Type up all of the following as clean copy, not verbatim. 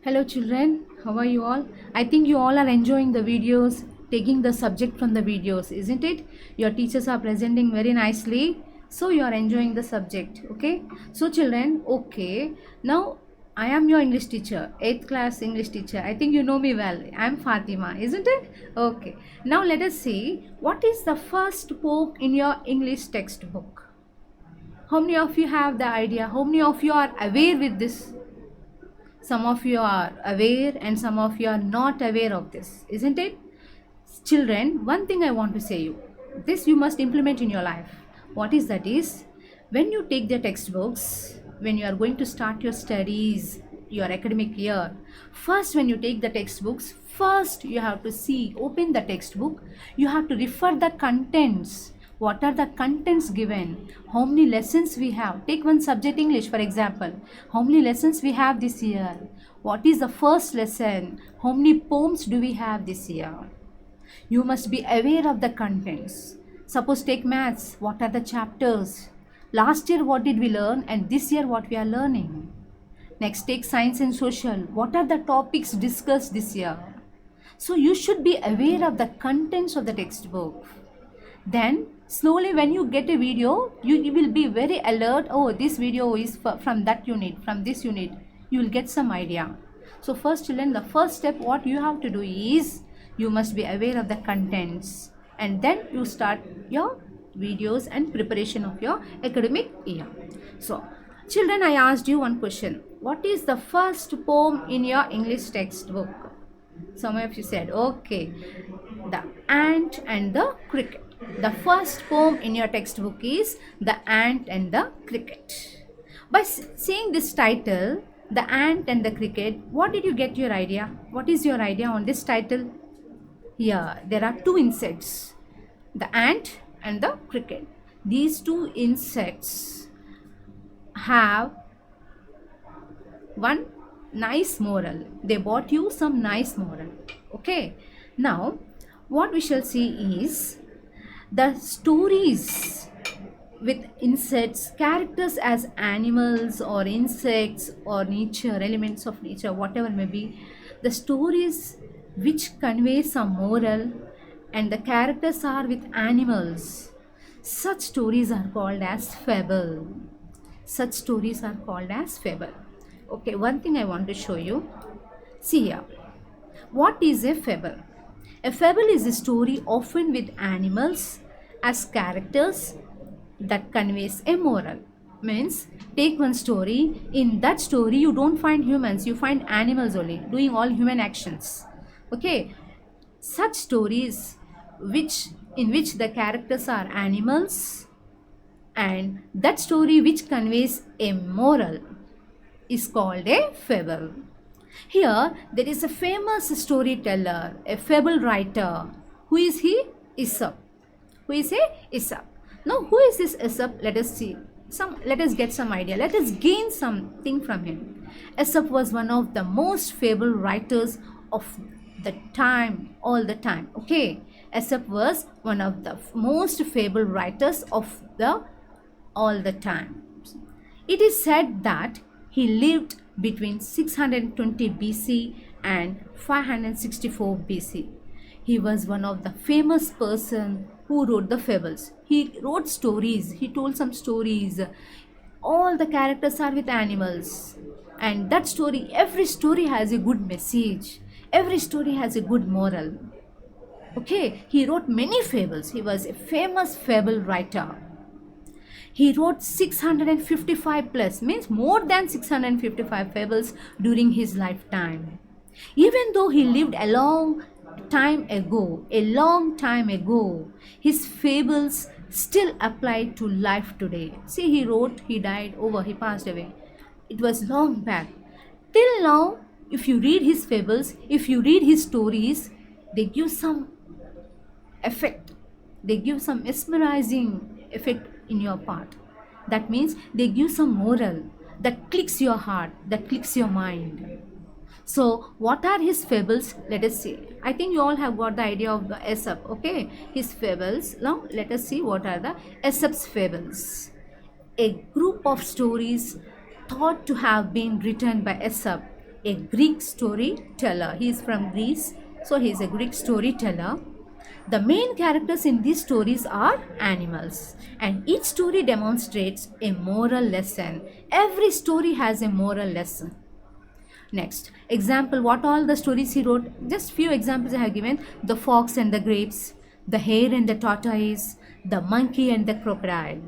Hello children, how are you all? I think you all are enjoying the videos, taking the subject from the videos, isn't it? Your teachers are presenting very nicely, so you are enjoying the subject, okay? So children, okay, now I am your English teacher, 8th class English teacher. I think you know me well. I am Fatima, isn't it? Okay, now let us see what is the first poem in your English textbook. How many of you have the idea? How many of you are aware with this? Some of you are aware and some of you are not aware of this, isn't it? Children, one thing I want to say you, this you must implement in your life. What is that is, when you take the textbooks, when you are going to start your studies, your academic year, first when you take the textbooks, first you have to see, open the textbook, you have to refer the contents. What are the contents given? How many lessons we have? Take one subject English for example. How many lessons we have this year? What is the first lesson? How many poems do we have this year? You must be aware of the contents. Suppose take maths. What are the chapters? Last year what did we learn and this year what we are learning? Next take science and social. What are the topics discussed this year? So you should be aware of the contents of the textbook. Then slowly when you get a video, you will be very alert. Oh, this video is from that unit, from this unit. You will get some idea. So first children, the first step what you have to do is you must be aware of the contents and then you start your videos and preparation of your academic year. So children, I asked you one question. What is the first poem in your English textbook? Some of you said, okay, The Ant and the Cricket. The first poem in your textbook is The Ant and the Cricket. By seeing this title, The Ant and the Cricket, what did you get your idea? What is your idea on this title? Here, there are two insects, the ant and the cricket. These two insects have one nice moral. They brought you some nice moral. Okay. Now, what we shall see is the stories with insects, characters as animals or insects or nature, elements of nature, whatever may be, the stories which convey some moral and the characters are with animals. Such stories are called as fable. Such stories are called as fable. Okay, one thing I want to show you. See here. What is a fable? A fable is a story often with animals as characters that conveys a moral. Means, take one story. In that story, you don't find humans, you find animals only doing all human actions. Okay, such stories in which the characters are animals and that story which conveys a moral is called a fable. Here there is a famous storyteller, a fable writer. Who is he? Aesop. Who is he? Aesop. Now who is this Aesop? Let us see. Let us get some idea. Let us gain something from him. Aesop was one of the most fable writers of the time, all the time. Okay. Aesop was one of the most fable writers of the all the time. It is said that he lived between 620 BC and 564 BC. He was one of the famous person who wrote the fables. He wrote stories. He told some stories. All the characters are with animals. And that story, every story has a good message. Every story has a good moral. Okay, he wrote many fables. He was a famous fable writer. He wrote 655 plus, means more than 655 fables during his lifetime. Even though he lived a long time ago, his fables still apply to life today. See, he wrote, he died, over, he passed away. It was long back. Till now, if you read his fables, if you read his stories, they give some effect. They give some mesmerizing effect in your part. That means they give some moral that clicks your heart, that clicks your mind. So what are his fables? Let us see. I think you all have got the idea of the Aesop. Okay, his fables. Now let us see what are the Aesop's fables. A group of stories thought to have been written by Aesop a Greek storyteller. He is from Greece, so he is a Greek storyteller. The main characters in these stories are animals, and each story demonstrates a moral lesson. Every story has a moral lesson. Next, example, what all the stories he wrote, just few examples I have given: the fox and the grapes, the hare and the tortoise, the monkey and the crocodile.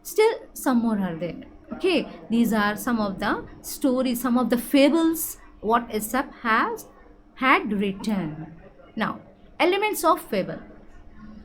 Still some more are there. Okay, these are some of the stories, some of the fables what Aesop has had written. Now, elements of fable.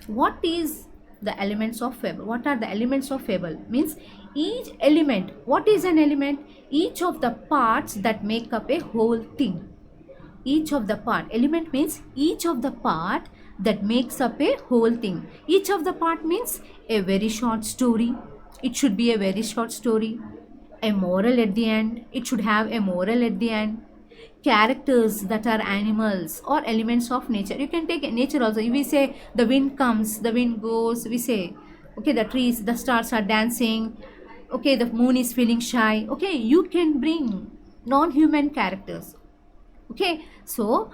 What is the elements of fable? What are the elements of fable? Means each element. What is an element? Each of the parts that make up a whole thing. Each of the part. Element means each of the part that makes up a whole thing. Each of the part means a very short story. It should be a very short story. A moral at the end. It should have a moral at the end. Characters that are animals or elements of nature. You can take nature also. If we say the wind comes, the wind goes, we say, okay, the trees, the stars are dancing, okay, the moon is feeling shy. Okay, you can bring non-human characters. Okay, so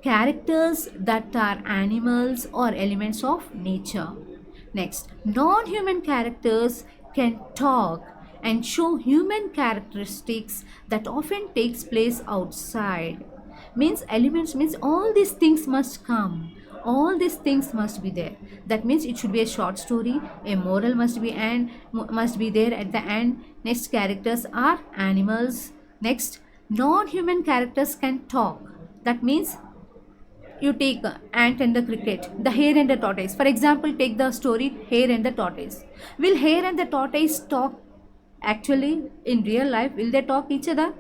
characters that are animals or elements of nature. Next, non-human characters can talk and show human characteristics that often takes place outside. Means elements means all these things must come. All these things must be there. That means it should be a short story. A moral must be there at the end. Next, characters are animals. Next, non-human characters can talk. That means you take ant and the cricket, the hare and the tortoise. For example, take the story hare and the tortoise. Will hare and the tortoise talk actually in real life? Will they talk each other?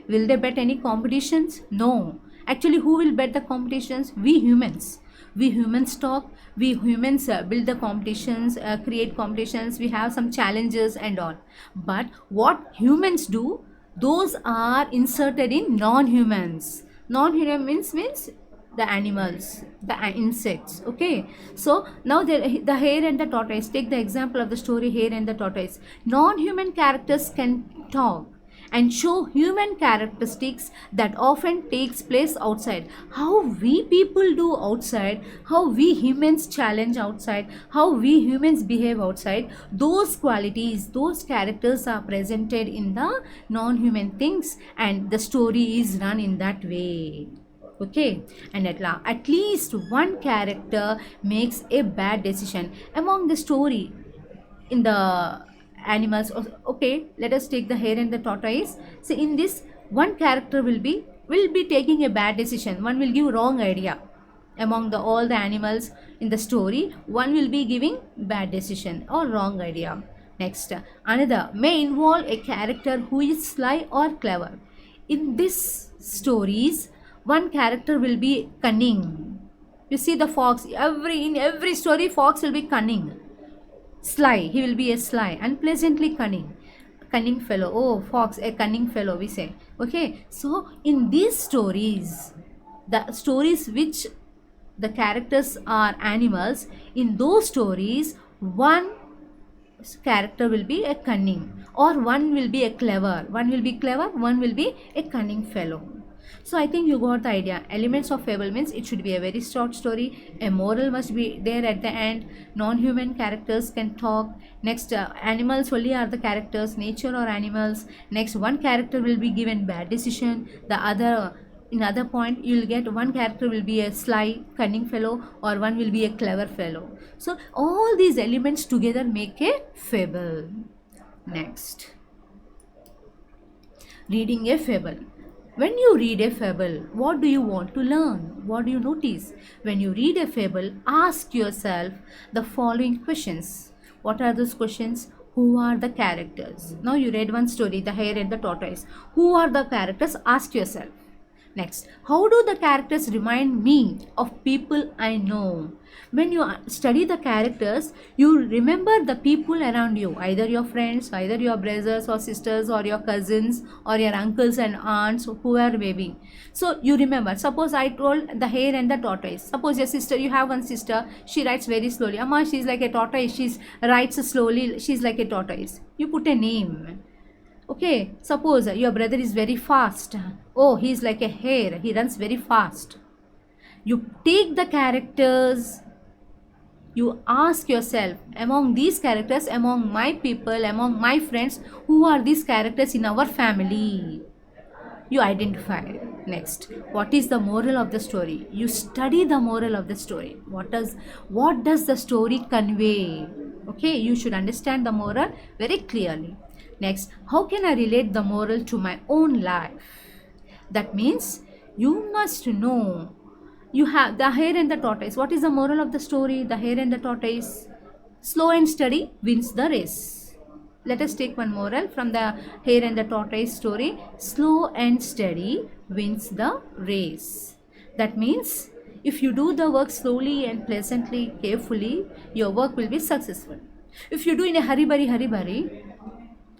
Will they bet any competitions? No. Actually, who will bet the competitions? We humans. We humans talk. We humans build the competitions, create competitions. We have some challenges and all. But what humans do, those are inserted in non-humans. Non-humans means the animals, the insects. Okay, so now the hare and the tortoise. Take the example of the story hare and the tortoise. Non-human characters can talk and show human characteristics that often takes place outside. How we people do outside, how we humans challenge outside, how we humans behave outside, those qualities, those characters are presented in the non-human things, and the story is run in that way. Okay, and at least one character makes a bad decision among the story in the animals. Okay, let us take the hare and the tortoise. So in this, one character will be taking a bad decision. One will give wrong idea. Among the all the animals in the story, one will be giving bad decision or wrong idea. Next, another may involve a character who is sly or clever. In this stories, one character will be cunning. You see the fox, in every story fox will be cunning, sly. He will be a sly, unpleasantly cunning fellow. Oh, fox, a cunning fellow, we say. Okay, so in these stories, the stories which the characters are animals, in those stories one character will be a cunning, or one will be a clever. One will be clever, one will be a cunning fellow. So I think you got the idea. Elements of fable means it should be a very short story. A moral must be there at the end. Non-human characters can talk. Next, animals only are the characters, nature or animals. Next, one character will be given bad decision. The other, in other point, you will get one character will be a sly, cunning fellow, or one will be a clever fellow. So all these elements together make a fable. Next, reading a fable. When you read a fable, what do you want to learn? What do you notice? When you read a fable, ask yourself the following questions. What are those questions? Who are the characters? Now you read one story, the hare and the tortoise. Who are the characters? Ask yourself. Next, how do the characters remind me of people I know? When you study the characters, you remember the people around you, either your friends, either your brothers or sisters, or your cousins, or your uncles and aunts, whoever may be. So you remember. Suppose I told the hare and the tortoise. Suppose your sister, you have one sister, she writes very slowly. Amma, she's like a tortoise. She writes slowly. She's like a tortoise. You put a name. Okay, suppose your brother is very fast. Oh, he is like a hare, he runs very fast. You take the characters, you ask yourself, among these characters, among my people, among my friends, who are these characters in our family? You identify. Next, what is the moral of the story? You study the moral of the story. What does the story convey? Okay, you should understand the moral very clearly. Next, how can I relate the moral to my own life? That means you must know. You have the hare and the tortoise. What is the moral of the story? The hare and the tortoise. Slow and steady wins the race. Let us take one moral from the hare and the tortoise story. Slow and steady wins the race. That means if you do the work slowly and pleasantly, carefully, your work will be successful. If you do in a hurry,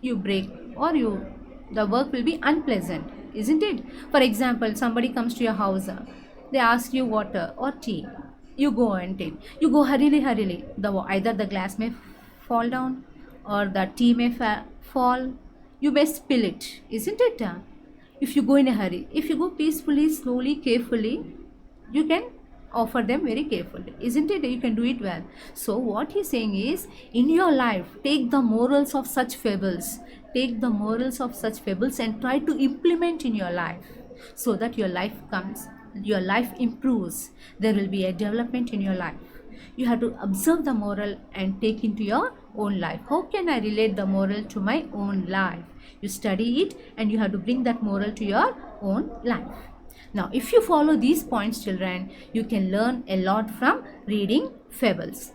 you break, or the work will be unpleasant, isn't it? For example, somebody comes to your house, they ask you water or tea, you go and take, you go hurriedly, either the glass may fall down or the tea may fall, you may spill it, isn't it? If you go in a hurry, if you go peacefully, slowly, carefully, you can offer them very carefully, isn't it? You can do it well. So what he's saying is, in your life, take the morals of such fables, and try to implement in your life, so that your life improves, there will be a development in your life. You have to observe the moral and take into your own life. How can I relate the moral to my own life? You study it and you have to bring that moral to your own life. Now, if you follow these points, children, you can learn a lot from reading fables.